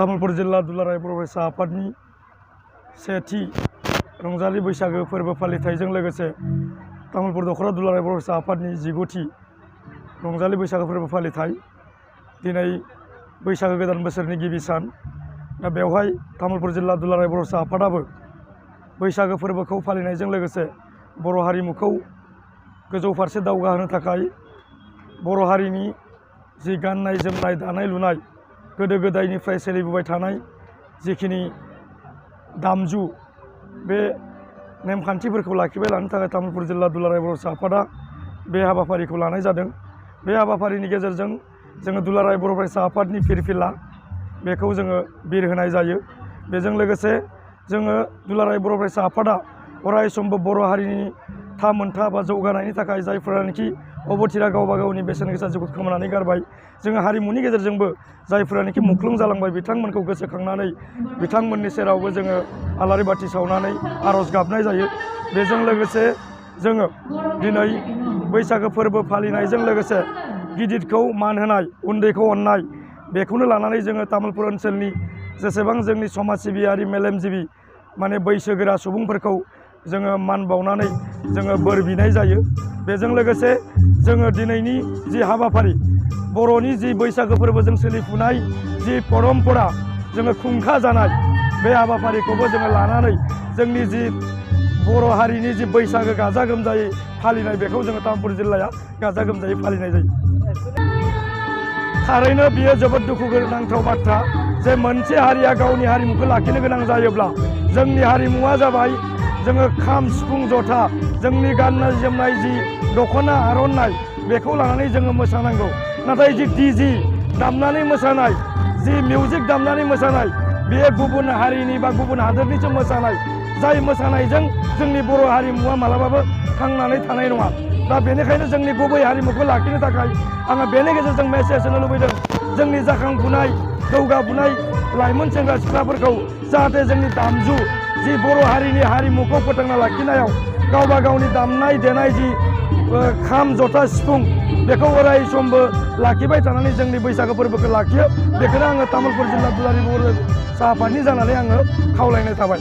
तामुलपुर जिल्ला दुलाराय बर' फरायसा आफादनि सेथि रंजालि बैसागो फोरबो फालिथायजों लोगोसे तामुलपुर दख'रा दुलाराय बर' फरायसा आफादनि 15थि रंजालि बैसागो फोरबो फालिथाय दिनै बैसागो गोदान बोसोरनि गिबि सान। दा बेवहाय तामुलपुर जिल्ला दुलाराय बर' फरायसा आफादाबो बैसागो फोरबोखौ फालिनायजों लोगोसे बर' हारिमुखौ गोजौ फारसे दावगाहोनो थाखाय बर' हारिनि जि गाननाय जोमनाय दानाय लुनाय गोदो गोदायनिफ्राय सोलिबोबाय थानाय जिखिनि दामजु बे नेमखान्थिफोरखौ लाखिबाय लानो थाखाय तामुलपुर जिल्ला दुलाराय बर' फरायसा आफादा बे हाबाफारिखौ लानाय जादों। बे हाबाफारिनि गेजेरजों जोङो दुलाराय बर' फरायसा आफादनि फिरफिला बेखौ जोङो बिरहोनाय जायो। बेजों लोगोसे जोङो दुलाराय बर' फरायसा आफादा अराय समबो बर' हारिनि थामोनथा बा जौगानायनि थाखाय जायफोरानोखि अबथिरा गावबा गावनि बेसेन गोसा जिउखौ खोमानानै गारबाय, जोङो हारिमुनि गेजेरजोंबो जायफोरानोखि मुंख्लं जालांबाय बिथांमोनखौ गोसोखांनानै बिथांमोननि सेरावबो जोङो आलारि बाथि सावनानै आर'ज गाबनाय जायो। बेजों लोगोसे जोङो दिनै बैसागो फोरबो फालिनायजों लोगोसे गिदिरखौ मान होनाय, उन्दैखौ अननाय, बेखौनो लानानै जोङो तामुलपुर ओनसोलनि जेसेबां जोंनि समाज सिबियारि मेलेमजिबि माने बैसोगोरा सुबुंफोरखौ जोङो मान बावनानै जोङो बोर बिनाय जायो। बेजों लोगोसे जोङो दिनैनि जि हाबाफारि बर'नि जि बैसागो फोरबोजों सोलिफुनाय जि परम्परा जोङो खुंखा जानाय बे हाबाफारिखौबो जोङो लानानै जोंनि जि बर' हारिनि जि बैसागो गाजा गोमजायै फालिनाय बेखौ जोङो तामुलपुर जिल्लाया गाजा गोमजायै फालिनाय जायो। थारैनो बियो जोबोद दुखु गोनांथाव बाथ्रा जे मोनसे हारिया गावनि हारिमुखौ लाखिनो गोनां जायोब्ला जोंनि हारिमुवा जाबाय जोङो खाम सिफुं जथा जोंनि गाननाय जोमनाय जि दख'ना आर'नाइ बेखौ लानानै जोङो मोसानांगौ। नाथाय जि डिजे दामनानै मोसानाय, जि मिउजिक दामनानै मोसानाय, बेयो गुबुन हारिनि बा गुबुन हादोरनिसो मोसानाय, जाय मोसानायजों जोंनि बर' हारिमुवा मालाबाबो थांनानै थानाय नङा। दा बेनिखायनो जोंनि गुबै हारिमुखौ लाखिनो थाखाय आङो बेनि गेजेरजों मेसेज होनो लुबैदों जोंनि जाखांफुनाय जौगाफुनाय लाइमोन सेंग्रा सिख्लाफोरखौ जाहाथे जोंनि दामजु जि बर' हारिनि हारिमुखौ फोथांना लाखिनायाव गावबा गावनि दामनाय देनाय जि खाम जथा सिफुं बेखौ अराय समबो लाखिबाय थानानै जोंनि बैसागो फोरबोखौ लाखियो। बेखौनो आङो तामुलपुर जिल्ला दुलाराय बर' फरायसा आफादनि जानानै आङो खावलायनाय थाबाय।